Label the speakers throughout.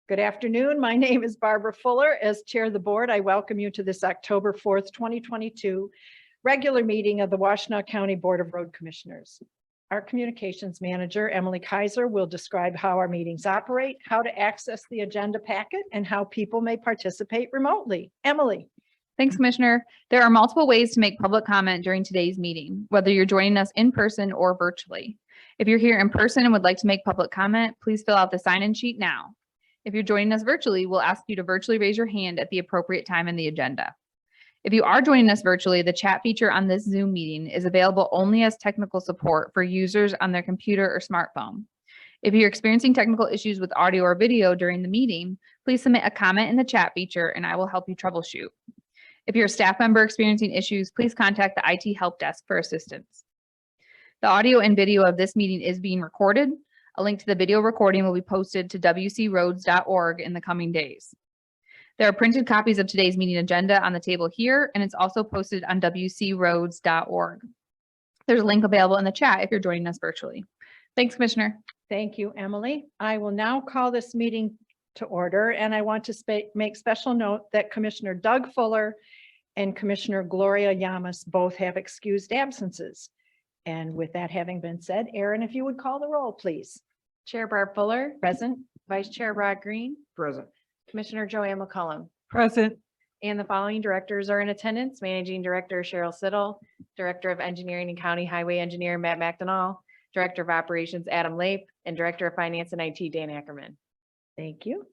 Speaker 1: Good afternoon. My name is Barbara Fuller. As chair of the board, I welcome you to this October 4th, 2022 regular meeting of the Washtenaw County Board of Road Commissioners. Our communications manager, Emily Kaiser, will describe how our meetings operate, how to access the agenda packet, and how people may participate remotely. Emily.
Speaker 2: Thanks, Commissioner. There are multiple ways to make public comment during today's meeting, whether you're joining us in person or virtually. If you're here in person and would like to make public comment, please fill out the sign-in sheet now. If you're joining us virtually, we'll ask you to virtually raise your hand at the appropriate time in the agenda. If you are joining us virtually, the chat feature on this Zoom meeting is available only as technical support for users on their computer or smartphone. If you're experiencing technical issues with audio or video during the meeting, please submit a comment in the chat feature and I will help you troubleshoot. If you're a staff member experiencing issues, please contact the IT help desk for assistance. The audio and video of this meeting is being recorded. A link to the video recording will be posted to wcroads.org in the coming days. There are printed copies of today's meeting agenda on the table here, and it's also posted on wcroads.org. There's a link available in the chat if you're joining us virtually. Thanks, Commissioner.
Speaker 1: Thank you, Emily. I will now call this meeting to order, and I want to make special note that Commissioner Doug Fuller and Commissioner Gloria Llamas both have excused absences. And with that having been said, Aaron, if you would call the roll, please.
Speaker 3: Chair Barb Fuller,
Speaker 1: Present.
Speaker 3: Vice Chair Rod Green,
Speaker 4: Present.
Speaker 3: Commissioner Joanne McCullum,
Speaker 4: Present.
Speaker 3: and the following directors are in attendance: Managing Director Cheryl Siddle, Director of Engineering and County Highway Engineer Matt McDonald, Director of Operations Adam Lape, and Director of Finance and IT Dan Ackerman.
Speaker 1: Thank you.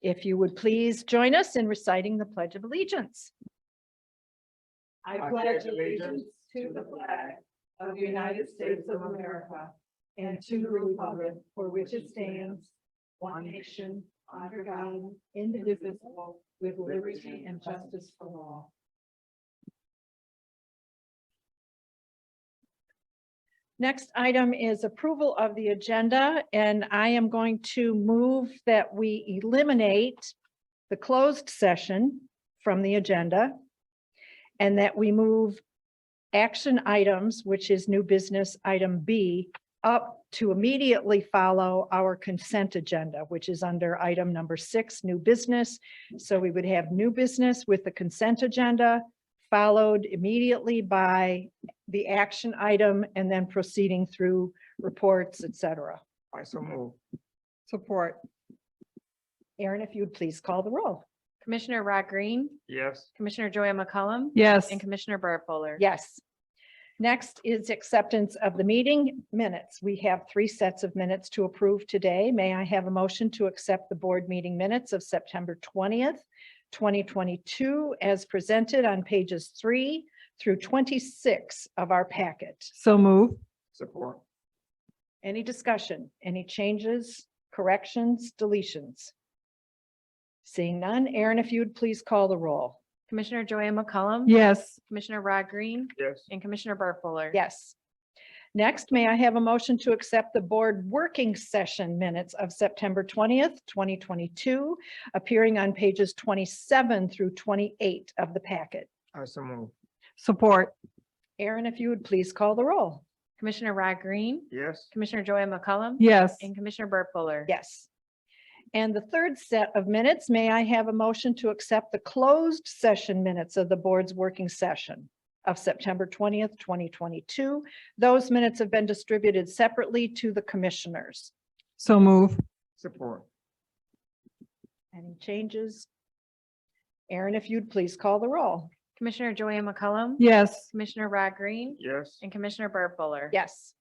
Speaker 1: If you would please join us in reciting the Pledge of Allegiance. I pledge allegiance to the flag of the United States of America and to the republic for which it stands, one nation, under God, indivisible, with liberty and justice for all. Next item is approval of the agenda, and I am going to move that we eliminate the closed session from the agenda and that we move action items, which is new business item B, up to immediately follow our consent agenda, which is under item number 6, new business. So we would have new business with the consent agenda, followed immediately by the action item, and then proceeding through reports, etc.
Speaker 4: I so move.
Speaker 1: Support. Aaron, if you would please call the roll.
Speaker 3: Commissioner Rod Green,
Speaker 4: Yes.
Speaker 3: Commissioner Joanne McCullum,
Speaker 4: Yes.
Speaker 3: and Commissioner Barb Fuller.
Speaker 1: Yes. Next is acceptance of the meeting minutes. We have 3 sets of minutes to approve today. May I have a motion to accept the board meeting minutes of September 20th, 2022 as presented on pages 3 through 26 of our packet?
Speaker 4: So move. Support.
Speaker 1: Any discussion? Any changes, corrections, deletions? Seeing none, Aaron, if you would please call the roll.
Speaker 3: Commissioner Joanne McCullum.
Speaker 4: Yes.
Speaker 3: Commissioner Rod Green,
Speaker 4: Yes.
Speaker 3: and Commissioner Barb Fuller.
Speaker 1: Yes. Next, may I have a motion to accept the board working session minutes of September 20th, 2022, appearing on pages 27 through 28 of the packet?
Speaker 4: I so move.
Speaker 1: Support. Aaron, if you would please call the roll.
Speaker 3: Commissioner Rod Green,
Speaker 4: Yes.
Speaker 3: Commissioner Joanne McCullum.
Speaker 4: Yes.
Speaker 3: And Commissioner Barb Fuller.
Speaker 1: Yes. And the third set of minutes, may I have a motion to accept the closed session minutes of the board's working session of September 20th, 2022. Those minutes have been distributed separately to the commissioners.
Speaker 4: So move. Support.
Speaker 1: Any changes? Aaron, if you'd please call the roll.
Speaker 3: Commissioner Joanne McCullum.
Speaker 4: Yes.
Speaker 3: Commissioner Rod Green,
Speaker 4: Yes.
Speaker 3: and Commissioner Barb Fuller.
Speaker 1: Yes.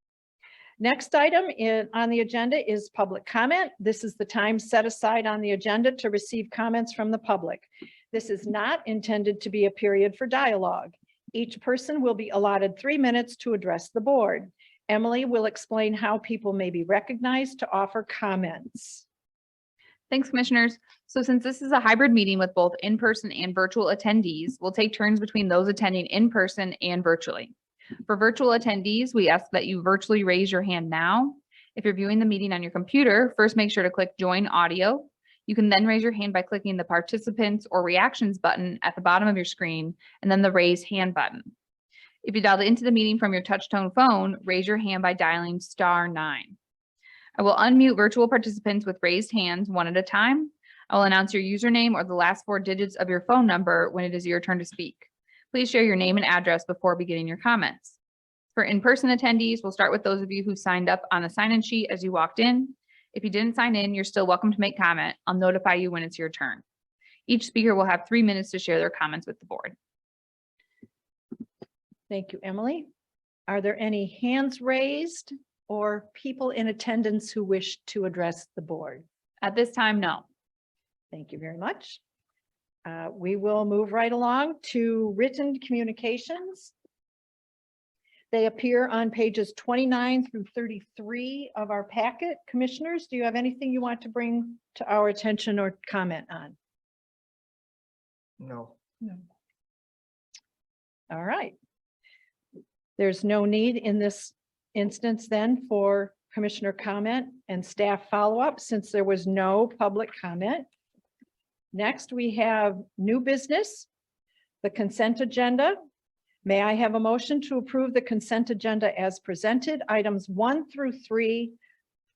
Speaker 1: Next item on the agenda is public comment. This is the time set aside on the agenda to receive comments from the public. This is not intended to be a period for dialogue. Each person will be allotted 3 minutes to address the board. Emily will explain how people may be recognized to offer comments.
Speaker 2: Thanks, Commissioners. So since this is a hybrid meeting with both in-person and virtual attendees, we'll take turns between those attending in person and virtually. For virtual attendees, we ask that you virtually raise your hand now. If you're viewing the meeting on your computer, first make sure to click Join Audio. You can then raise your hand by clicking the Participants or Reactions button at the bottom of your screen, and then the Raise Hand button. If you dialed into the meeting from your touch-tone phone, raise your hand by dialing *9. I will unmute virtual participants with raised hands one at a time. I will announce your username or the last four digits of your phone number when it is your turn to speak. Please share your name and address before beginning your comments. For in-person attendees, we'll start with those of you who signed up on the sign-in sheet as you walked in. If you didn't sign in, you're still welcome to make comment. I'll notify you when it's your turn. Each speaker will have 3 minutes to share their comments with the board.
Speaker 1: Thank you, Emily. Are there any hands raised or people in attendance who wish to address the board?
Speaker 2: At this time, no.
Speaker 1: Thank you very much. We will move right along to written communications. They appear on pages 29 through 33 of our packet. Commissioners, do you have anything you want to bring to our attention or comment on?
Speaker 4: No.
Speaker 1: All right. There's no need in this instance then for commissioner comment and staff follow-up since there was no public comment. Next, we have new business, the consent agenda. May I have a motion to approve the consent agenda as presented, items 1 through 3,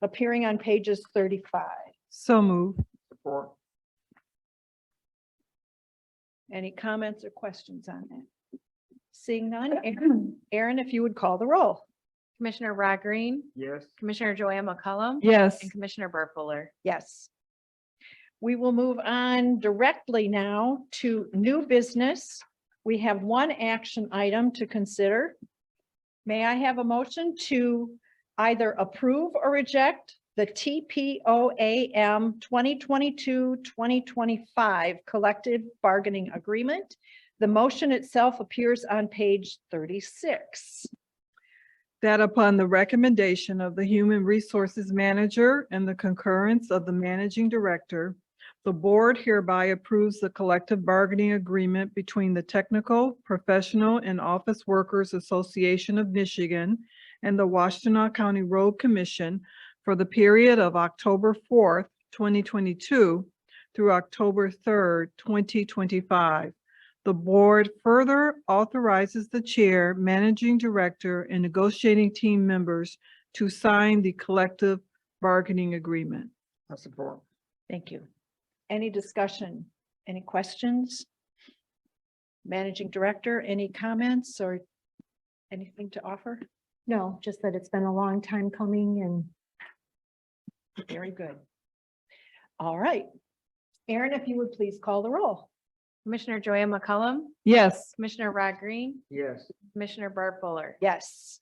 Speaker 1: appearing on pages 35.
Speaker 4: So move. Support.
Speaker 1: Any comments or questions on that? Seeing none, Aaron, if you would call the roll.
Speaker 3: Commissioner Rod Green,
Speaker 4: Yes.
Speaker 3: Commissioner Joanne McCollum.
Speaker 4: Yes.
Speaker 3: And Commissioner Burt Fuller.
Speaker 1: Yes. We will move on directly now to new business. We have one action item to consider. May I have a motion to either approve or reject the TPOAM 2022-2025 collective bargaining agreement? The motion itself appears on page 36.
Speaker 5: That upon the recommendation of the Human Resources Manager and the concurrence of the Managing Director, the board hereby approves the collective bargaining agreement between the Technical, Professional, and Office Workers Association of Michigan and the Washtenaw County Road Commission for the period of October 4th, 2022 through October 3rd, 2025. The board further authorizes the chair, managing director, and negotiating team members to sign the collective bargaining agreement.
Speaker 4: I support.
Speaker 1: Thank you. Any discussion? Any questions? Managing Director, any comments or anything to offer?
Speaker 6: No, just that it's been a long time coming and
Speaker 1: Very good. All right. Aaron, if you would please call the roll.
Speaker 3: Commissioner Joanne McCollum,
Speaker 5: Yes.
Speaker 3: Commissioner Rod Green,
Speaker 4: Yes.
Speaker 3: Commissioner Burt Fuller.
Speaker 1: Yes.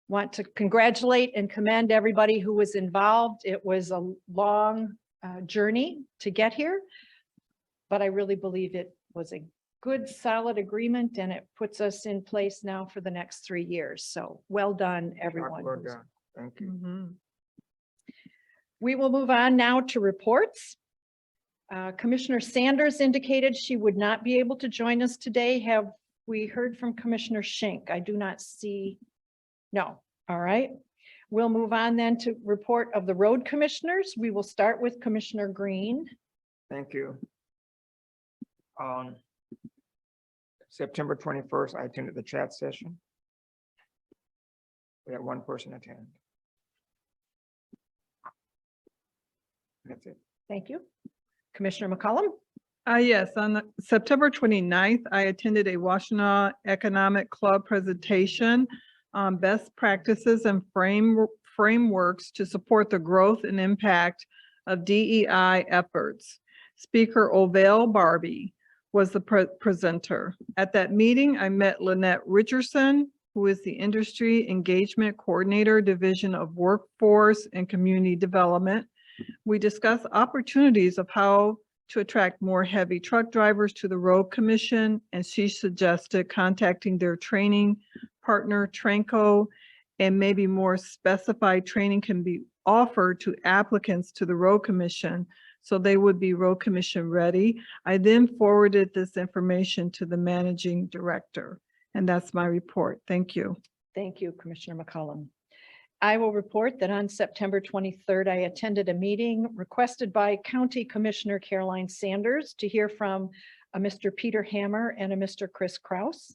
Speaker 1: Want to congratulate and commend everybody who was involved. It was a long journey to get here, but I really believe it was a good, solid agreement and it puts us in place now for the next 3 years. So well done, everyone.
Speaker 4: Well done. Thank you.
Speaker 5: Mhm.
Speaker 1: We will move on now to reports. Commissioner Sanders indicated she would not be able to join us today. Have we heard from Commissioner Schenk? I do not see. No. All right. We'll move on then to report of the road commissioners. We will start with Commissioner Green.
Speaker 4: Thank you. On September 21st, I attended the chat session. We had one person attend. That's it.
Speaker 1: Thank you. Commissioner McCollum.
Speaker 5: Yes, on September 29th, I attended a Washtenaw Economic Club presentation on best practices and frameworks to support the growth and impact of DEI efforts. Speaker Ovale Barbie was the presenter. At that meeting, I met Lynette Richardson, who is the Industry Engagement Coordinator, Division of Workforce and Community Development. We discussed opportunities of how to attract more heavy truck drivers to the Road Commission, and she suggested contacting their training partner, Trenco, and maybe more specified training can be offered to applicants to the Road Commission so they would be Road Commission ready. I then forwarded this information to the Managing Director, and that's my report. Thank you.
Speaker 1: Thank you, Commissioner McCollum. I will report that on September 23rd, I attended a meeting requested by County Commissioner Caroline Sanders to hear from a Mr. Peter Hammer and a Mr. Chris Kraus.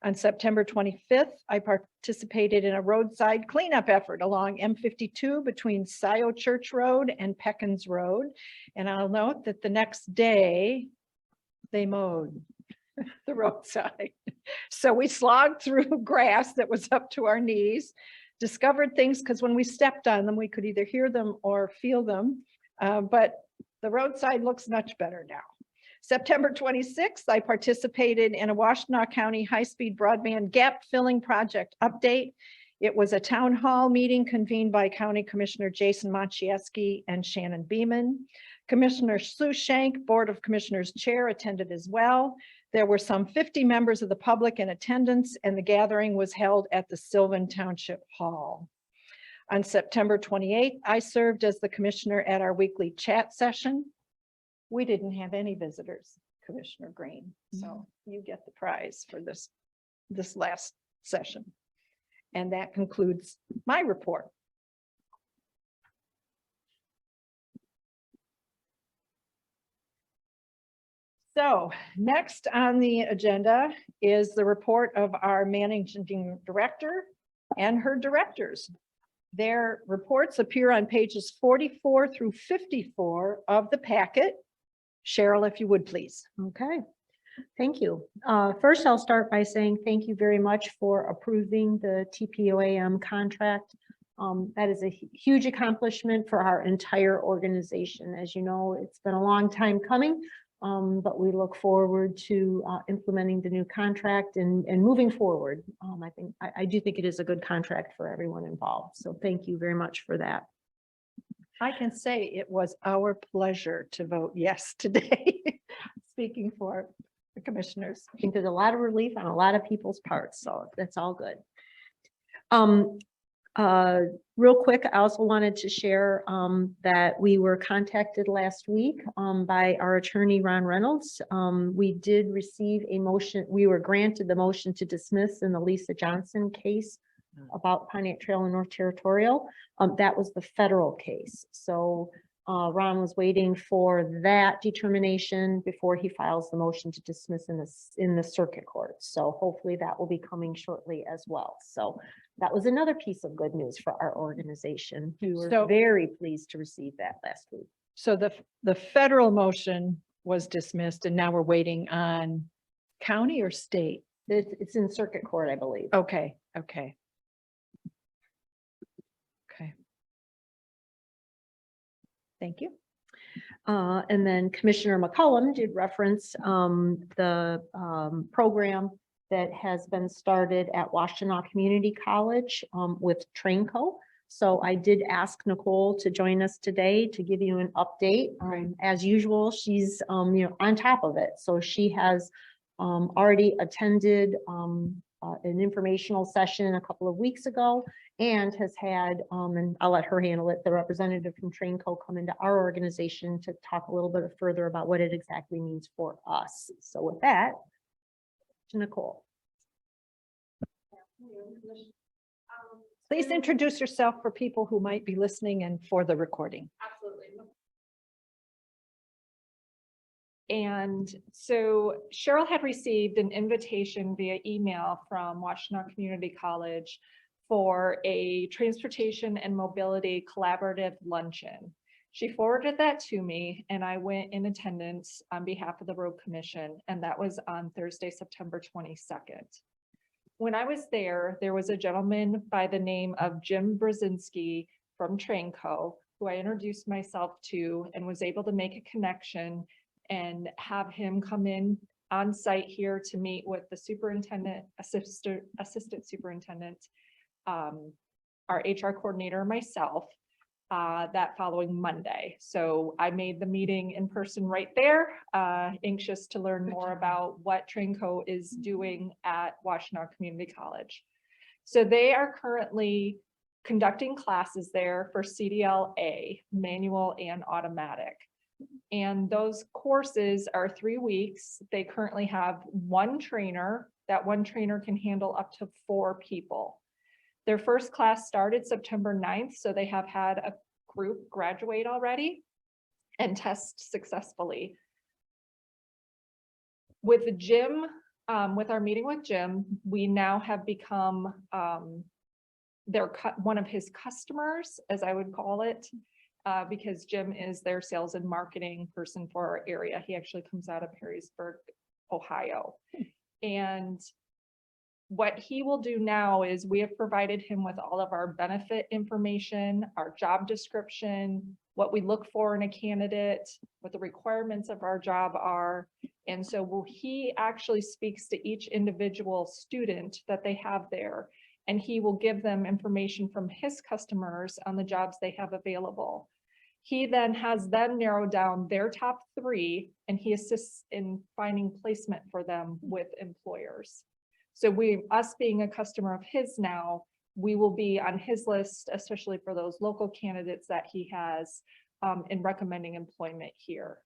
Speaker 1: On September 25th, I participated in a roadside cleanup effort along M52 between Scioto Church Road and Peckins Road. And I'll note that the next day, they mowed the roadside. So we slogged through grass that was up to our knees, discovered things, because when we stepped on them, we could either hear them or feel them. But the roadside looks much better now. September 26th, I participated in a Washtenaw County high-speed broadband gap filling project update. It was a town hall meeting convened by County Commissioner Jason Maciejewski and Shannon Beeman. Commissioner Sue Shank, Board of Commissioners Chair, attended as well. There were some 50 members of the public in attendance, and the gathering was held at the Sylvan Township Hall. On September 28th, I served as the commissioner at our weekly chat session. We didn't have any visitors, Commissioner Green, so you get the prize for this last session. And that concludes my report. So next on the agenda is the report of our managing director and her directors. Their reports appear on pages 44 through 54 of the packet. Cheryl, if you would, please.
Speaker 6: Okay, thank you. First, I'll start by saying thank you very much for approving the TPOAM contract. That is a huge accomplishment for our entire organization. As you know, it's been a long time coming, but we look forward to implementing the new contract and moving forward. I do think it is a good contract for everyone involved. So thank you very much for that.
Speaker 1: I can say it was our pleasure to vote yes today, speaking for the commissioners.
Speaker 6: I think there's a lot of relief on a lot of people's parts, so that's all good. Real quick, I also wanted to share that we were contacted last week by our attorney, Ron Reynolds. We did receive a motion. We were granted the motion to dismiss in the Lisa Johnson case about Pontiac Trail and North Territorial. That was the federal case. So Ron was waiting for that determination before he files the motion to dismiss in the circuit court. So hopefully that will be coming shortly as well. So that was another piece of good news for our organization. We were very pleased to receive that last week.
Speaker 1: So the federal motion was dismissed and now we're waiting on county or state?
Speaker 6: It's in circuit court, I believe.
Speaker 1: Okay, okay. Okay. Thank you.
Speaker 6: And then Commissioner McCollum did reference the program that has been started at Washtenaw Community College with Trainco. So I did ask Nicole to join us today to give you an update. As usual, she's on top of it. So she has already attended an informational session a couple of weeks ago and has had, and I'll let her handle it, the representative from Trainco come into our organization to talk a little bit further about what it exactly means for us. So with that, to Nicole.
Speaker 1: Please introduce yourself for people who might be listening and for the recording.
Speaker 7: Absolutely. And so Cheryl had received an invitation via email from Washtenaw Community College for a transportation and mobility collaborative luncheon. She forwarded that to me and I went in attendance on behalf of the Road Commission, and that was on Thursday, September 22nd. When I was there, there was a gentleman by the name of Jim Brzezinski from Trainco, who I introduced myself to and was able to make a connection and have him come in on site here to meet with the superintendent, assistant superintendent, our HR coordinator, myself, that following Monday. So I made the meeting in person right there, anxious to learn more about what Trainco is doing at Washtenaw Community College. So they are currently conducting classes there for CDL-A, manual and automatic. And those courses are 3 weeks. They currently have one trainer. That one trainer can handle up to 4 people. Their first class started September 9th, so they have had a group graduate already and test successfully. With Jim with our meeting with Jim, we now have become, one of his customers, as I would call it. Because Jim is their sales and marketing person for our area. He actually comes out of Perrysburg, Ohio. And what he will do now is we have provided him with all of our benefit information, our job description, what we look for in a candidate, what the requirements of our job are. And so he actually speaks to each individual student that they have there, and he will give them information from his customers on the jobs they have available. He then has them narrow down their top 3, and he assists in finding placement for them with employers. So us being a customer of his now, we will be on his list, especially for those local candidates that he has, in recommending employment here.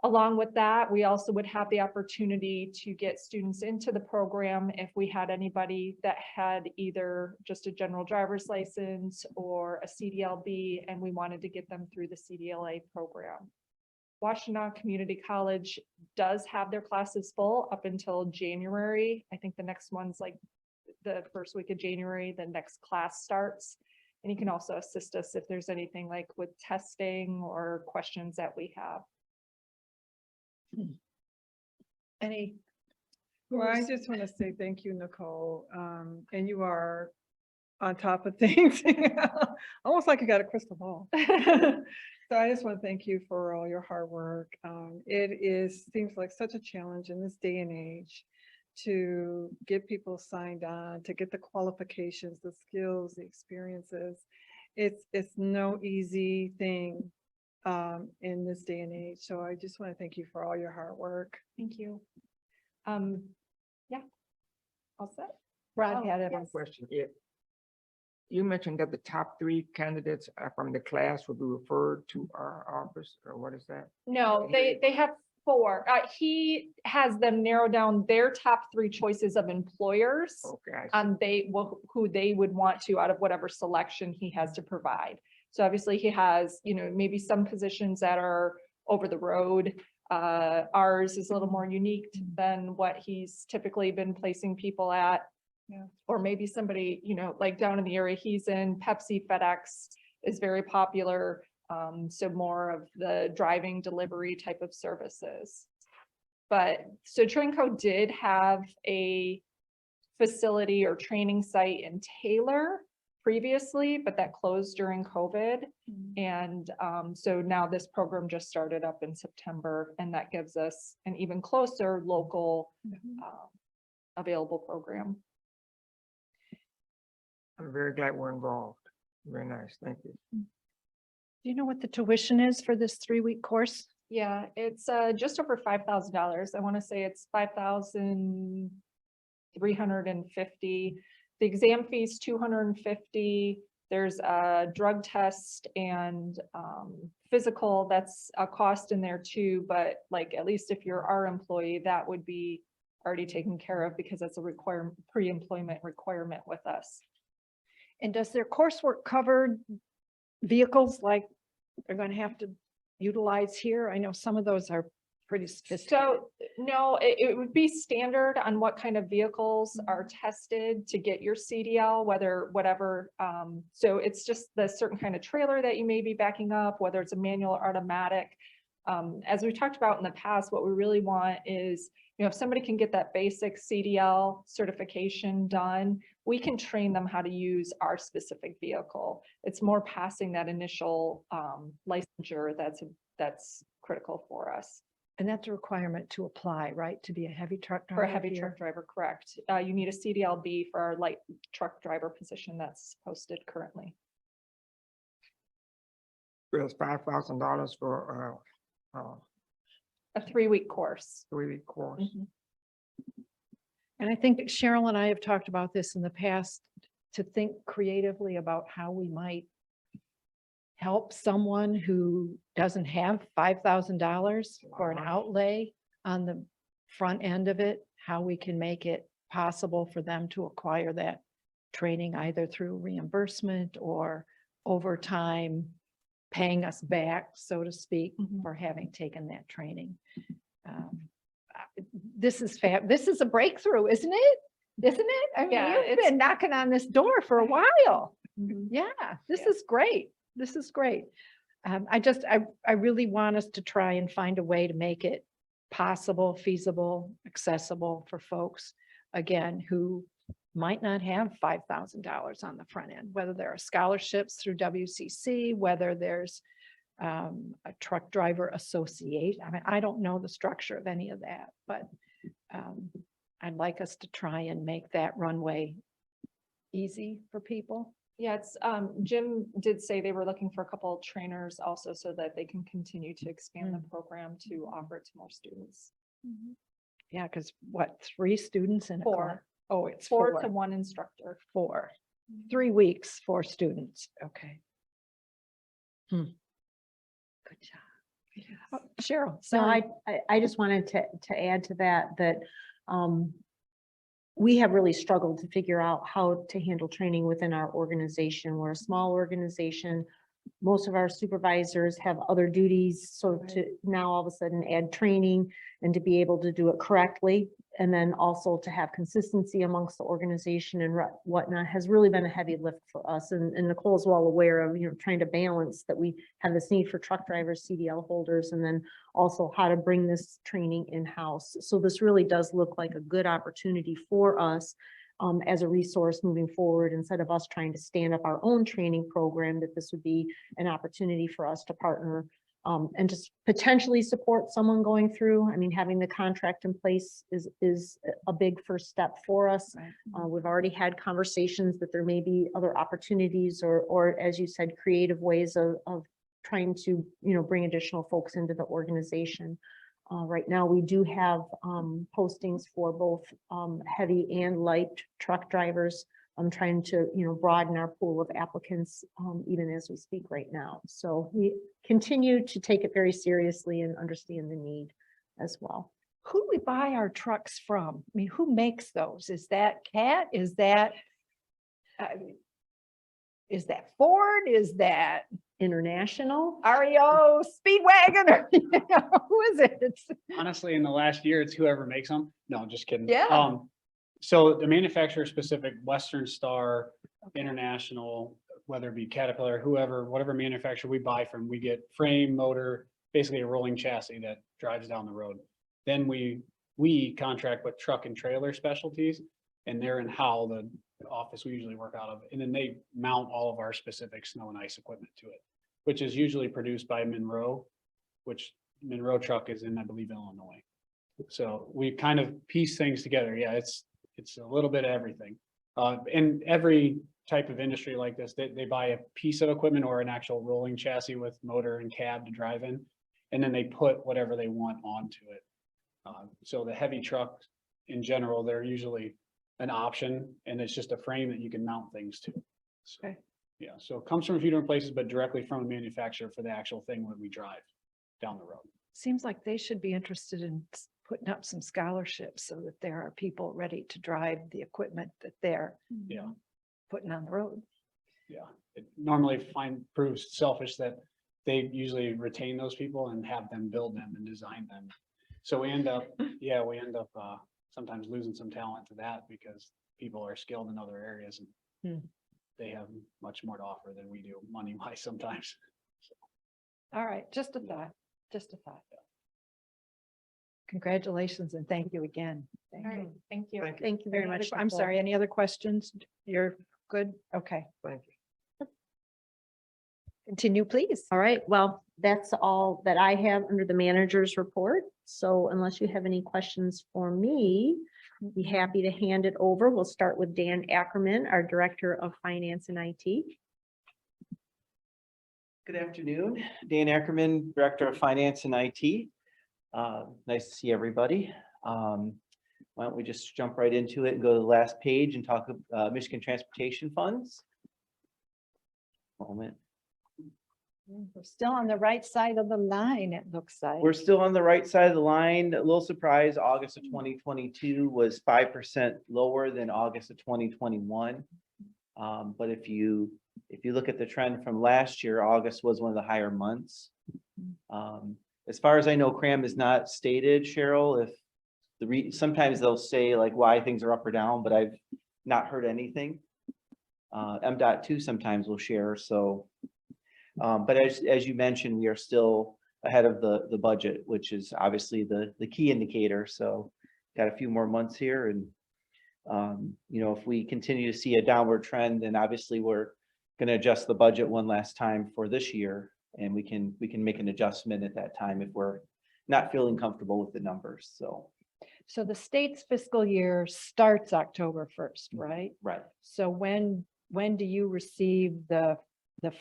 Speaker 7: Along with that, we also would have the opportunity to get students into the program if we had anybody that had either just a general driver's license or a CDLB, and we wanted to get them through the CDLA program. Washtenaw Community College does have their classes full up until January. I think the next one's like the first week of January, the next class starts. And you can also assist us if there's anything like with testing or questions that we have.
Speaker 1: Any?
Speaker 5: Well, I just want to say thank you, Nicole. And you are on top of things. Almost like you got a crystal ball. So I just want to thank you for all your hard work. Seems like such a challenge in this day and age to get people signed on, to get the qualifications, the skills, the experiences. It's no easy thing in this day and age. So I just want to thank you for all your hard work.
Speaker 7: Thank you. Yeah. All set?
Speaker 1: Rod had
Speaker 7: yes.
Speaker 1: it.
Speaker 4: One question. You mentioned that the top 3 candidates from the class will be referred to our office, or what is that?
Speaker 7: No, they have 4. He has them narrow down their top 3 choices of employers.
Speaker 4: Okay, I see.
Speaker 7: Who they would want to out of whatever selection he has to provide. So obviously he has, maybe some positions that are over the road. Ours is a little more unique than what he's typically been placing people at.
Speaker 5: Yeah.
Speaker 7: Or maybe somebody, like down in the area he's in, Pepsi, FedEx is very popular. So more of the driving delivery type of services. But so Trinco did have a facility or training site in Taylor previously, but that closed during COVID. And so now this program just started up in September, and that gives us an even closer local available program.
Speaker 4: I'm very glad we're involved. Very nice. Thank you.
Speaker 1: Do you know what the tuition is for this 3-week course?
Speaker 7: Yeah, it's just over $5,000. I want to say it's $5,350. The exam fees $250. There's a drug test and physical. That's a cost in there too. But like, at least if you're our employee, that would be already taken care of because that's a pre-employment requirement with us.
Speaker 1: And does their coursework cover vehicles like they're going to have to utilize here? I know some of those are pretty sophisticated.
Speaker 7: So no, it would be standard on what kind of vehicles are tested to get your CDL, whatever. So it's just the certain kind of trailer that you may be backing up, whether it's a manual or automatic. As we talked about in the past, what we really want is, if somebody can get that basic CDL certification done, we can train them how to use our specific vehicle. It's more passing that initial licensure that's critical for us.
Speaker 1: And that's a requirement to apply, right? To be a heavy truck driver?
Speaker 7: For a heavy
Speaker 1: here?
Speaker 7: truck driver, correct. You need a CDLB for our light truck driver position that's posted currently.
Speaker 4: It's $5,000 for
Speaker 7: A 3-week course.
Speaker 4: 3-week course.
Speaker 7: Mhm.
Speaker 1: And I think Cheryl and I have talked about this in the past, to think creatively about how we might help someone who doesn't have $5,000 for an outlay on the front end of it, how we can make it possible for them to acquire that training either through reimbursement or over time paying us back, so to speak,
Speaker 7: Mhm.
Speaker 1: for having taken that training. this is this is a breakthrough, isn't it? Isn't it? I mean,
Speaker 7: Yeah,
Speaker 1: you've
Speaker 7: it's-
Speaker 1: been knocking on this door for a while.
Speaker 6: Mhm.
Speaker 1: Yeah, this
Speaker 7: Yeah.
Speaker 1: is great. This is great. I really want us to try and find a way to make it possible, feasible, accessible for folks, again, who might not have $5,000 on the front end, whether there are scholarships through WCC, whether there's a truck driver association. I mean, I don't know the structure of any of that, but I'd like us to try and make that runway easy for people.
Speaker 7: Yeah, it's, Jim did say they were looking for a couple of trainers also so that they can continue to expand the program to offer it to more students.
Speaker 1: Yeah, because what, 3 students in a class?
Speaker 7: Four.
Speaker 1: Oh, it's
Speaker 7: 4
Speaker 1: 4.
Speaker 7: to 1 instructor.
Speaker 1: 4. 3 weeks, 4 students. Okay. Good job. Oh, Cheryl,
Speaker 6: So
Speaker 1: sorry.
Speaker 6: I just wanted to add to that, we have really struggled to figure out how to handle training within our organization. We're a small organization. Most of our supervisors have other duties, so to now all of a sudden add training and to be able to do it correctly. And then also to have consistency amongst the organization and whatnot has really been a heavy lift for us. And Nicole's well aware of, trying to balance that we have this need for truck drivers, CDL holders, and then also how to bring this training in-house. So this really does look like a good opportunity for us as a resource moving forward, instead of us trying to stand up our own training program, that this would be an opportunity for us to partner and just potentially support someone going through. I mean, having the contract in place is a big first step for us. We've already had conversations that there may be other opportunities or as you said, creative ways of trying to, bring additional folks into the organization. Right now, we do have postings for both heavy and light truck drivers. I'm trying to, broaden our pool of applicants even as we speak right now. So we continue to take it very seriously and understand the need as well.
Speaker 1: Who do we buy our trucks from? I mean, who makes those? Is that CAT? Is that Ford? Is that
Speaker 6: International.
Speaker 1: REO Speedwagon? Or, who is it? It's
Speaker 8: Honestly, in the last year, it's whoever makes them. No, just kidding.
Speaker 1: Yeah.
Speaker 8: So the manufacturer specific, Western Star, International, whether it be Caterpillar, whatever manufacturer we buy from, we get frame, motor, basically a rolling chassis that drives down the road. Then we contract with truck and trailer specialties, and they're in Howell, the office we usually work out of, and then they mount all of our specific snow and ice equipment to it, which is usually produced by Monroe, which Monroe truck is in, I believe, Illinois. So we kind of piece things together. Yeah, it's a little bit of everything. In every type of industry like this, they buy a piece of equipment or an actual rolling chassis with motor and cab to drive in, and then they put whatever they want onto it. So the heavy trucks in general, they're usually an option, and it's just a frame that you can mount things to. So,
Speaker 1: Okay.
Speaker 8: yeah, so it comes from a few different places, but directly from a manufacturer for the actual thing when we drive down the road.
Speaker 1: seems like they should be interested in putting up some scholarships so that there are people ready to drive the equipment that they're
Speaker 8: Yeah.
Speaker 1: putting on the road.
Speaker 8: Yeah, it normally proves selfish that they usually retain those people and have them build them and design them. So we end up sometimes losing some talent to that because people are skilled in other areas and they have much more to offer than we do money wise sometimes.
Speaker 1: All right, just a thought, just a thought. Congratulations and thank you again. Thank
Speaker 7: All right,
Speaker 1: you.
Speaker 7: thank you.
Speaker 6: Thank you very
Speaker 1: Any other
Speaker 6: much.
Speaker 1: I'm
Speaker 6: Nicole.
Speaker 1: sorry, any other questions? You're good? Okay,
Speaker 4: Thank you.
Speaker 1: continue, please.
Speaker 6: All right, well, that's all that I have under the manager's report. So unless you have any questions for me, be happy to hand it over. We'll start with Dan Ackerman, our Director of Finance and IT.
Speaker 9: Good afternoon, Dan Ackerman, Director of Finance and IT. Nice to see everybody. Why don't we just jump right into it and go to the last page and talk Michigan Transportation Funds. Moment.
Speaker 1: We're still on the right side of the line, it looks like.
Speaker 9: We're still on the right side of the line. A little surprise, August of 2022 was 5% lower than August of 2021. But if you look at the trend from last year, August was one of the higher months. As far as I know, CRAM is not stated, Cheryl, if sometimes they'll say like why things are up or down, but I've not heard anything. MDOT2 sometimes will share, so. But as you mentioned, we are still ahead of the budget, which is obviously the key indicator, so got a few more months here and you know, if we continue to see a downward trend, then obviously we're going to adjust the budget one last time for this year, and we can make an adjustment at that time if we're not feeling comfortable with the numbers.
Speaker 1: So the state's fiscal year starts October 1st, right?
Speaker 9: Right.
Speaker 1: So when do you receive the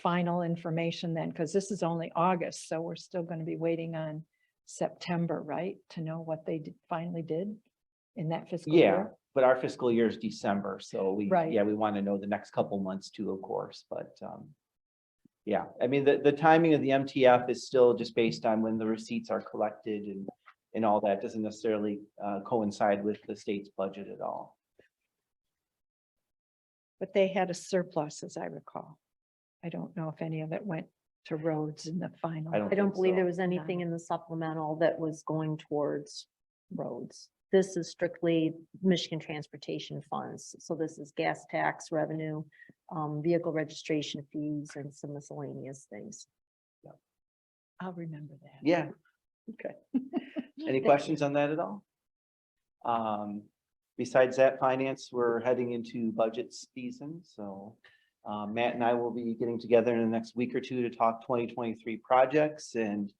Speaker 1: final information then? Because this is only August, so we're still going to be waiting on September, right? To know what they finally did in that fiscal
Speaker 9: Yeah,
Speaker 1: year?
Speaker 9: but our fiscal year is December, so
Speaker 1: Right.
Speaker 9: we want to know the next couple months too, of course, but yeah, I mean, the timing of the MTF is still just based on when the receipts are collected and all that doesn't necessarily coincide with the state's budget at all.
Speaker 1: But they had a surplus, as I recall. I don't know if any of it went to roads in the final.
Speaker 9: I don't
Speaker 6: I don't
Speaker 9: think
Speaker 6: believe there
Speaker 9: so.
Speaker 6: was anything in the supplemental that was going towards roads. This is strictly Michigan transportation funds. So this is gas tax revenue, vehicle registration fees, and some miscellaneous things.
Speaker 1: I'll remember that.
Speaker 9: Yeah. Okay. Any questions on that at all? Besides that, finance, we're heading into budget season, so Matt and I will be getting together in the next week or two to talk 2023 projects, and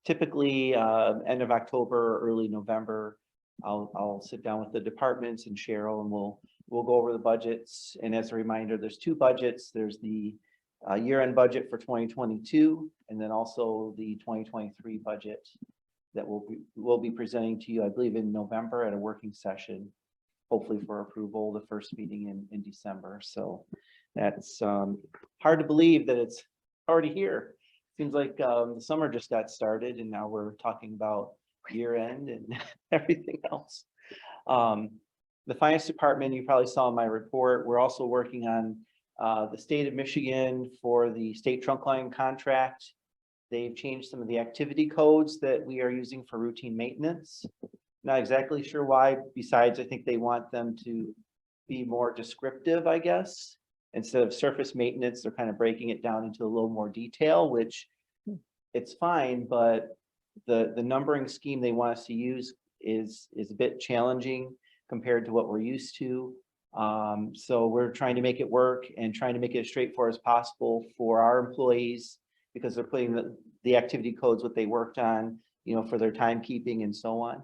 Speaker 9: typically end of October, early November, I'll sit down with the departments and Cheryl, and we'll go over the budgets. And as a reminder, there's two budgets. There's the year-end budget for 2022, and then also the 2023 budget that we'll be presenting to you, I believe, in November at a working session, hopefully for approval, the first meeting in December. So that's hard to believe that it's already here. Seems like the summer just got started and now we're talking about year end and everything else. The finance department, you probably saw in my report, we're also working on the state of Michigan for the state trunk line contract. They've changed some of the activity codes that we are using for routine maintenance. Not exactly sure why, besides I think they want them to be more descriptive, I guess. Instead of surface maintenance, they're kind of breaking it down into a little more detail, which it's fine, but the numbering scheme they want us to use is a bit challenging compared to what we're used to. So we're trying to make it work and trying to make it as straightforward as possible for our employees, because they're putting the activity codes, what they worked on, you know, for their timekeeping and so on.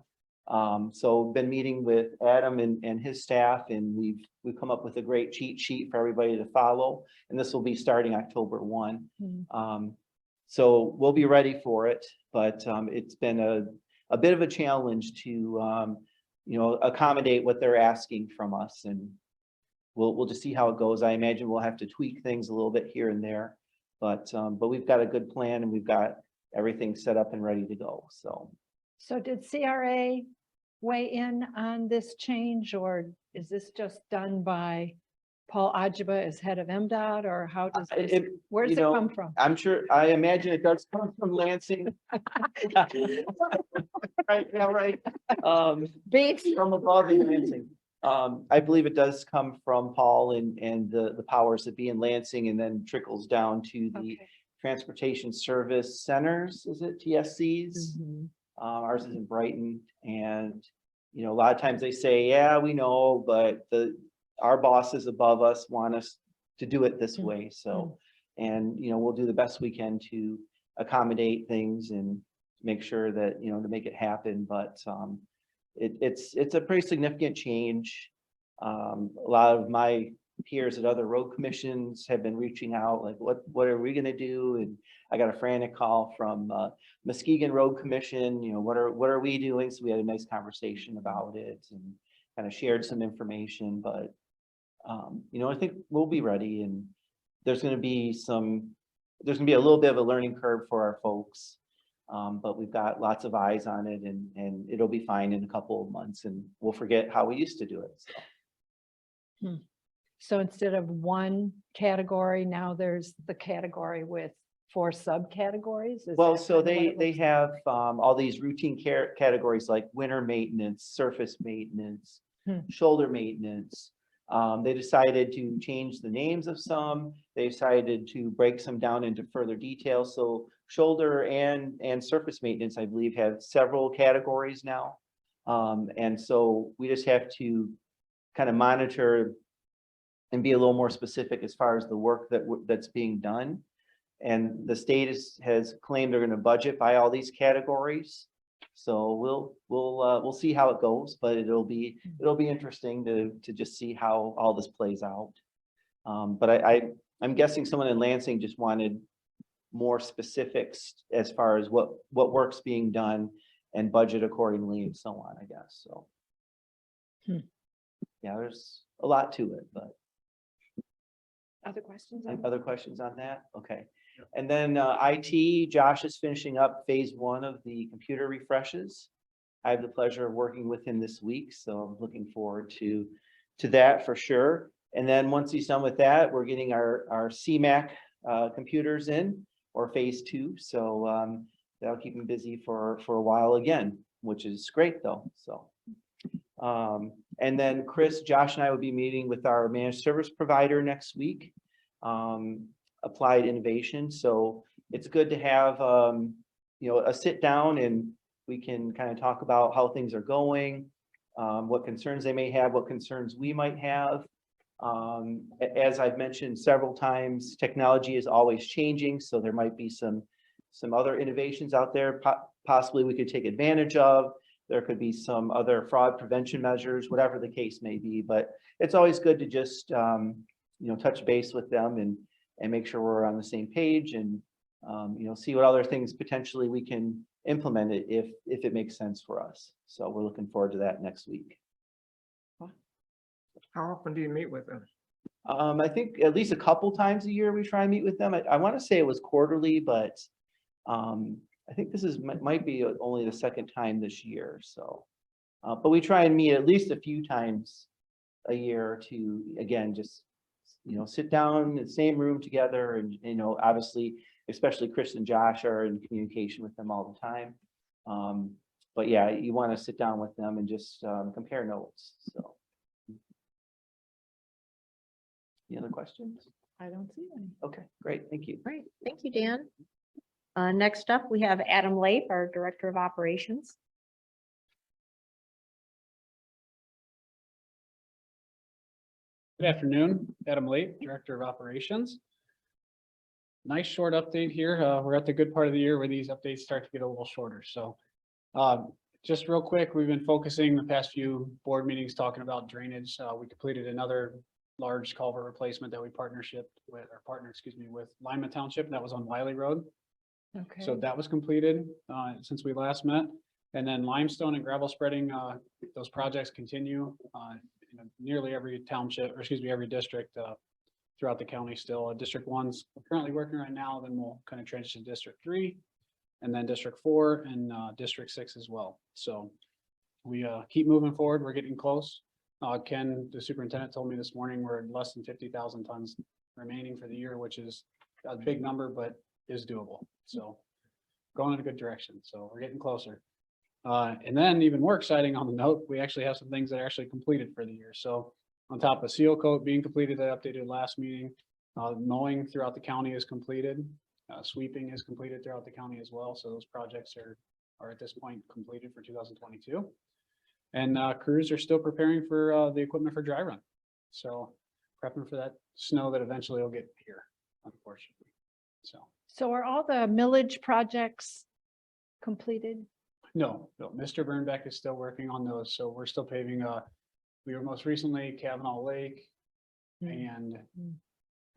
Speaker 9: So been meeting with Adam and his staff, and we've come up with a great cheat sheet for everybody to follow. And this will be starting October 1. So we'll be ready for it, but it's been a bit of a challenge to you know, accommodate what they're asking from us, and we'll just see how it goes. I imagine we'll have to tweak things a little bit here and there, but we've got a good plan and we've got everything set up and ready to go.
Speaker 1: So did CRA weigh in on this change, or is this just done by Paul Ajiba as head of MDOT, or how does this, where does it come from?
Speaker 9: I'm sure, I imagine it does come from Lansing. Right, yeah, right.
Speaker 1: Beats.
Speaker 9: From above in Lansing. I believe it does come from Paul and the powers that be in Lansing, and then trickles down to the
Speaker 1: Okay.
Speaker 9: transportation service centers, is it TSCs?
Speaker 1: Mhm.
Speaker 9: Ours is in Brighton, and you know, a lot of times they say, yeah, we know, but our bosses above us want us to do it this way. So, and you know, we'll do the best we can to accommodate things and make sure that, you know, to make it happen. But it's a pretty significant change. A lot of my peers at other road commissions have been reaching out, like, what are we going to do? And I got a frantic call from Muskegon Road Commission, you know, what are we doing? So we had a nice conversation about it and kind of shared some information. But you know, I think we'll be ready, and there's going to be a little bit of a learning curve for our folks. But we've got lots of eyes on it, and it'll be fine in a couple of months, and we'll forget how we used to do it. So.
Speaker 1: So instead of one category, now there's the category with 4 subcategories? Is
Speaker 9: Well,
Speaker 1: that
Speaker 9: so
Speaker 1: kind of what it
Speaker 9: they
Speaker 1: looks-
Speaker 9: have all these routine care categories like winter maintenance, surface maintenance,
Speaker 1: Hmm.
Speaker 9: shoulder maintenance. They decided to change the names of some. They decided to break some down into further detail. So shoulder and surface maintenance, I believe, have several categories now. And so we just have to kind of monitor and be a little more specific as far as the work that's being done. And the state has claimed they're going to budget by all these categories. So we'll see how it goes, but it'll be interesting to just see how all this plays out. But I'm guessing someone in Lansing just wanted more specifics as far as what work's being done and budget accordingly and so on, I guess, so. Yeah, there's a lot to it, but
Speaker 1: Other questions?
Speaker 9: other questions on that? Okay. And then IT, Josh is finishing up phase 1 of the computer refreshes. I have the pleasure of working with him this week, so I'm looking forward to that for sure. And then once he's done with that, we're getting our CMAC computers in, or phase 2. So that'll keep me busy for a while again, which is great though. So and then Chris, Josh and I will be meeting with our managed service provider next week. Applied Innovation. So it's good to have, a sit down and we can kind of talk about how things are going, what concerns they may have, what concerns we might have. As I've mentioned several times, technology is always changing. So there might be some other innovations out there possibly we could take advantage of. There could be some other fraud prevention measures, whatever the case may be, but it's always good to just, touch base with them and make sure we're on the same page and, see what other things potentially we can implement it if it makes sense for us. So we're looking forward to that next week.
Speaker 4: How often do you meet with them?
Speaker 9: I think at least a couple times a year we try and meet with them. I want to say it was quarterly, but I think this might be only the second time this year. So, but we try and meet at least a few times a year to, again, just, sit down in the same room together and, obviously, especially Chris and Josh are in communication with them all the time. But yeah, you want to sit down with them and just compare notes. So. Any other questions?
Speaker 1: I don't see any.
Speaker 9: Okay, great. Thank you.
Speaker 6: Great, thank you, Dan. Next up, we have Adam Lape, our Director of Operations.
Speaker 8: Good afternoon, Adam Late, Director of Operations. Nice short update here. We're at the good part of the year where these updates start to get a little shorter. So just real quick, we've been focusing the past few board meetings talking about drainage. We completed another large culvert replacement that we partnered with Lima Township. That was on Wiley Road.
Speaker 1: Okay.
Speaker 8: So that was completed since we last met. And then limestone and gravel spreading, those projects continue in nearly every township, or excuse me, every district throughout the county still. District 1's currently working right now, then we'll kind of transition to District 3, and then District 4 and District 6 as well. So we keep moving forward. We're getting close. Ken, the superintendent, told me this morning we're less than 50,000 tons remaining for the year, which is a big number, but is doable. So going in a good direction. So we're getting closer. And then even more exciting on the note, we actually have some things that are actually completed for the year. So on top of seal coat being completed, I updated last meeting, mowing throughout the county is completed. Sweeping is completed throughout the county as well. So those projects are at this point completed for 2022. And crews are still preparing for the equipment for dry run. So prepping for that snow that eventually will get here, unfortunately.
Speaker 1: So are all the millage projects completed?
Speaker 8: No, Mr. Burnbeck is still working on those. So we're still paving. We were most recently Kavanaugh Lake, and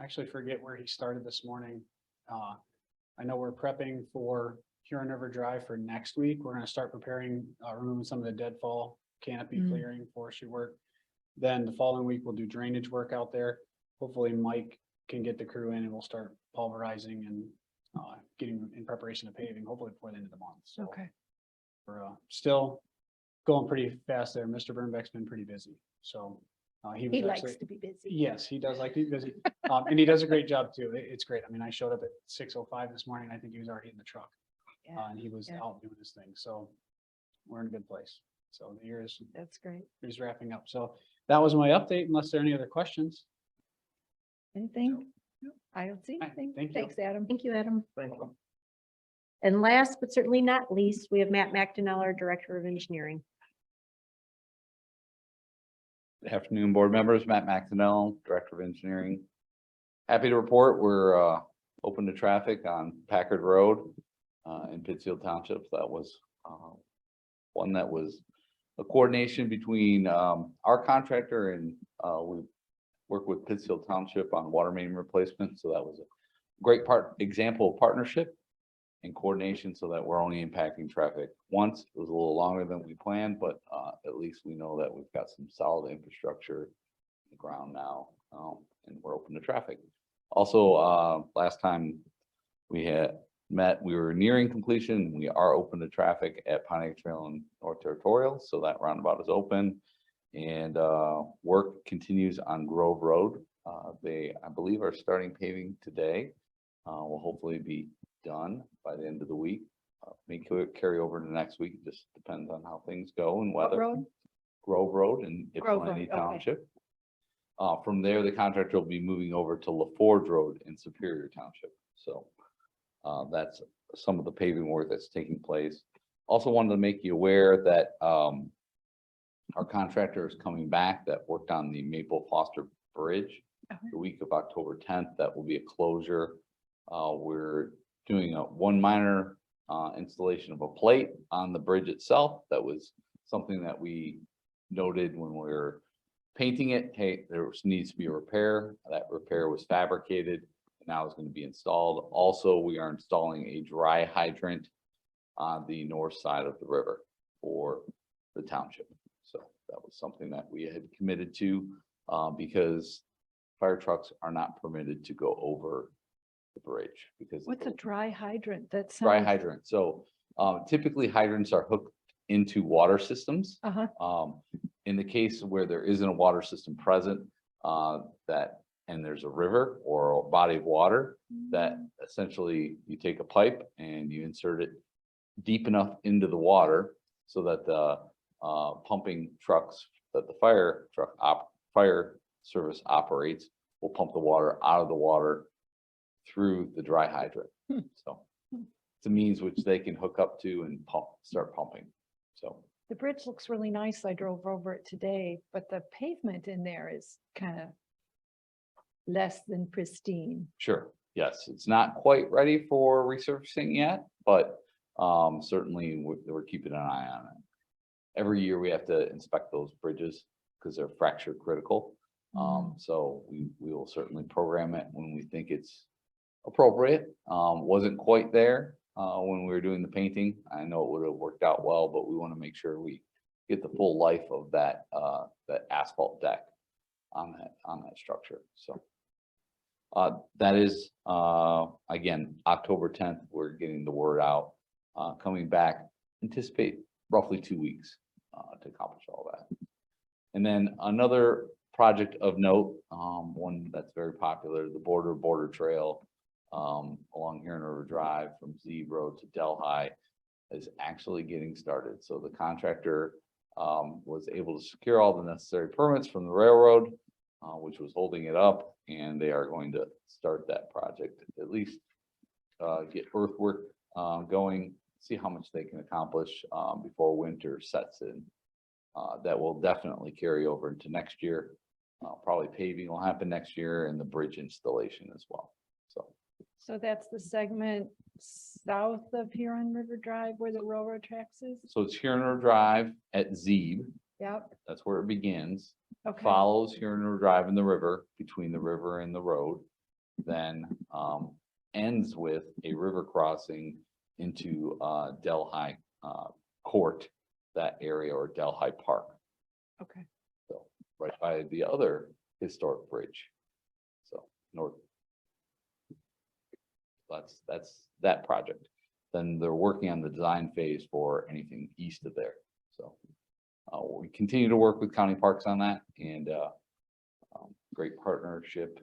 Speaker 8: actually forget where he started this morning. I know we're prepping for Huron River Drive for next week. We're going to start preparing, removing some of the deadfall, canopy clearing, forestry work. Then the following week, we'll do drainage work out there. Hopefully Mike can get the crew in and we'll start pulverizing and getting in preparation of paving, hopefully before the end of the month. So
Speaker 1: Okay.
Speaker 8: we're still going pretty fast there. Mr. Burnbeck's been pretty busy. So He was
Speaker 1: He likes
Speaker 8: actually,
Speaker 1: to be busy.
Speaker 8: yes, he does like to be busy. And he does a great job too. It's great. I mean, I showed up at 6:05 this morning. I think he was already in the truck.
Speaker 1: Yeah,
Speaker 8: And he was
Speaker 1: yeah.
Speaker 8: out doing his thing. So we're in a good place. So the year
Speaker 1: That's great.
Speaker 8: is wrapping up. So that was my update, unless there are any other questions.
Speaker 1: Anything? I don't see
Speaker 8: All right,
Speaker 1: anything.
Speaker 8: thank you.
Speaker 1: Thanks, Adam.
Speaker 6: Thank you, Adam.
Speaker 4: Thank you.
Speaker 6: And last but certainly not least, we have Matt McDonell, our Director of Engineering.
Speaker 10: Good afternoon, board members. Matt McDonnell, Director of Engineering. Happy to report we're open to traffic on Packard Road in Pittsfield Township. That was one that was a coordination between our contractor and we work with Pittsfield Township on water main replacement. So that was a great example of partnership and coordination so that we're only impacting traffic once. It was a little longer than we planned, but at least we know that we've got some solid infrastructure on the ground now, and we're open to traffic. Also, last time we had met, we were nearing completion. We are open to traffic at Pontiac Trail and North Territorial, so that roundabout is open. And work continues on Grove Road. They, I believe, are starting paving today. Will hopefully be done by the end of the week. May carry over to next week. It just depends on how things go and
Speaker 1: What
Speaker 10: weather.
Speaker 1: road?
Speaker 10: Grove Road in
Speaker 1: Grove Road,
Speaker 10: Ypsilanti
Speaker 1: okay.
Speaker 10: Township. From there, the contractor will be moving over to LaForge Road in Superior Township. So that's some of the paving work that's taking place. Also wanted to make you aware that our contractor is coming back that worked on the Maple Foster Bridge the week of October 10th. That will be a closure. We're doing one minor installation of a plate on the bridge itself. That was something that we noted when we were painting it. Hey, there needs to be a repair. That repair was fabricated. Now it's going to be installed. Also, we are installing a dry hydrant on the north side of the river for the township. So that was something that we had committed to because fire trucks are not permitted to go over the bridge because
Speaker 1: What's a dry hydrant? That's
Speaker 10: dry hydrant. So typically hydrants are hooked into water systems. In the case where there isn't a water system present, and there's a river or a body of water, that essentially you take a pipe and you insert it deep enough into the water so that the pumping trucks that the fire service operates will pump the water out of the water through the dry hydrant. So it's a means which they can hook up to and start pumping. So
Speaker 1: The bridge looks really nice. I drove over it today, but the pavement in there is kind of less than pristine.
Speaker 10: sure, yes, it's not quite ready for resurfacing yet, but certainly we're keeping an eye on it. Every year we have to inspect those bridges because they're fracture critical. So we will certainly program it when we think it's appropriate. Wasn't quite there when we were doing the painting. I know it would have worked out well, but we want to make sure we get the full life of that asphalt deck on that structure. So that is again October 10th. We're getting the word out. Coming back, anticipate roughly 2 weeks to accomplish all that. And then another project of note, one that's very popular, the Border Trail along here in River Drive from Zeeb Road to Delhi is actually getting started. So the contractor was able to secure all the necessary permits from the railroad, which was holding it up, and they are going to start that project, at least get earthwork going, see how much they can accomplish before winter sets in. That will definitely carry over into next year. Probably paving will happen next year and the bridge installation as well.
Speaker 1: So that's the segment south of Huron River Drive where the railroad tracks is?
Speaker 10: So it's Huron River Drive at Zeeb.
Speaker 1: Yep.
Speaker 10: That's where it begins.
Speaker 1: Okay.
Speaker 10: Follows Huron River Drive in the river, between the river and the road. Then ends with a river crossing into Delhi Court, that area, or Delhi Park.
Speaker 1: Okay.
Speaker 10: So right by the other historic bridge. So north. That's that project. Then they're working on the design phase for anything east of there. So we continue to work with county parks on that, and great partnership,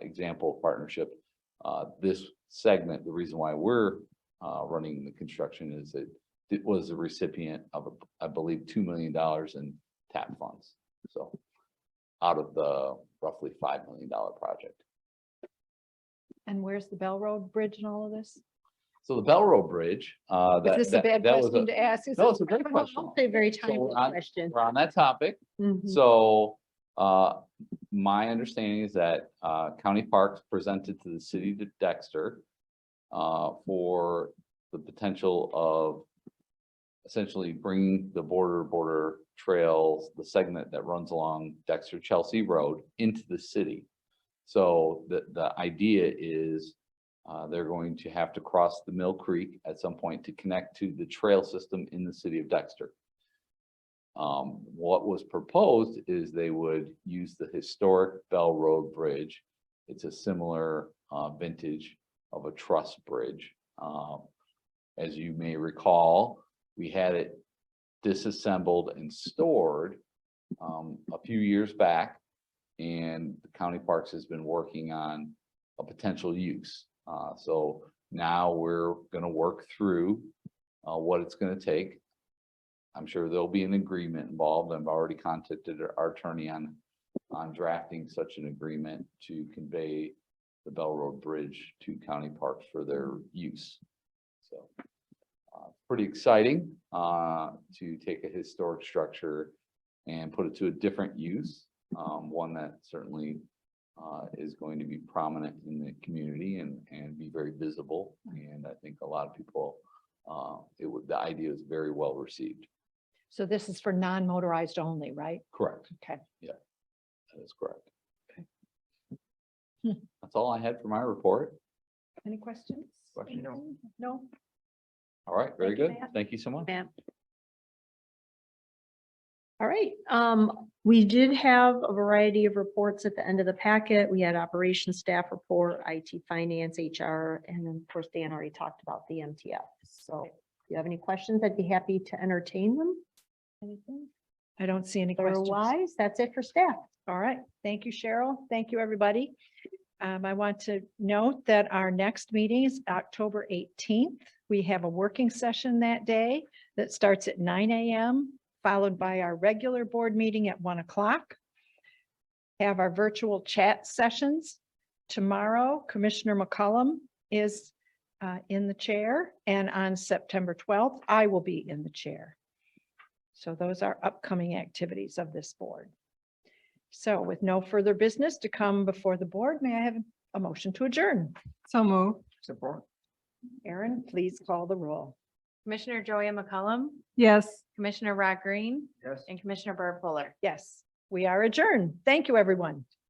Speaker 10: example of partnership. This segment, the reason why we're running the construction is that it was a recipient of, I believe, $2 million in TAP funds. So out of the roughly $5 million project.
Speaker 1: And where's the Bell Road Bridge and all of this?
Speaker 10: So the Bell Road Bridge,
Speaker 1: Is this a bad
Speaker 10: that was
Speaker 1: question to ask? Is
Speaker 10: no,
Speaker 1: it-
Speaker 10: it's a great question.
Speaker 6: I'll say very
Speaker 10: So
Speaker 6: timely
Speaker 10: we're on-
Speaker 6: question.
Speaker 10: We're on that topic.
Speaker 6: Mhm.
Speaker 10: So, my understanding is that, County Parks presented to the city of Dexter, for the potential of essentially bringing the border trails, the segment that runs along Dexter Chelsea Road into the city. So the idea is, they're going to have to cross the Mill Creek at some point to connect to the trail system in the city of Dexter. What was proposed is they would use the historic Bell Road Bridge. It's a similar vintage of a truss bridge. As you may recall, we had it disassembled and stored a few years back, and the county parks has been working on a potential use. So now we're going to work through what it's going to take. I'm sure there'll be an agreement involved. I've already contacted our attorney on drafting such an agreement to convey the Bell Road Bridge to county parks for their use. So pretty exciting to take a historic structure and put it to a different use, one that certainly is going to be prominent in the community and be very visible. And I think a lot of people, the idea is very well received.
Speaker 1: So this is for non-motorized only, right?
Speaker 10: Correct.
Speaker 1: Okay.
Speaker 10: That is correct.
Speaker 1: Hmm.
Speaker 10: That's all I had for my report.
Speaker 1: Any questions?
Speaker 10: Question?
Speaker 4: No.
Speaker 1: No?
Speaker 10: All right, very
Speaker 1: Thank you,
Speaker 10: good.
Speaker 1: Matt.
Speaker 10: Thank you so much.
Speaker 6: Matt. All right, we did have a variety of reports at the end of the packet. We had operations staff report, IT, finance, HR, and then of course, Dan already talked about the MTF. So if you have any questions, I'd be happy to entertain them. Anything?
Speaker 1: I don't see any questions.
Speaker 6: Otherwise, that's it for staff.
Speaker 1: All right. Thank you, Cheryl. Thank you, everybody. I want to note that our next meeting is October 18th. We have a working session that day that starts at 9 a.m., followed by our regular board meeting at 1 o'clock. Have our virtual chat sessions. Tomorrow, Commissioner McCollum is in the chair, and on September 12th, I will be in the chair. So those are upcoming activities of this board. So with no further business to come before the board, may I have a motion to adjourn?
Speaker 5: So move.
Speaker 4: Support.
Speaker 1: Aaron, please call the roll.
Speaker 3: Commissioner Joya McCollum,
Speaker 5: Yes.
Speaker 3: Commissioner Rod Green,
Speaker 4: Yes.
Speaker 3: and Commissioner Barb Fuller.
Speaker 1: Yes, we are adjourned. Thank you, everyone.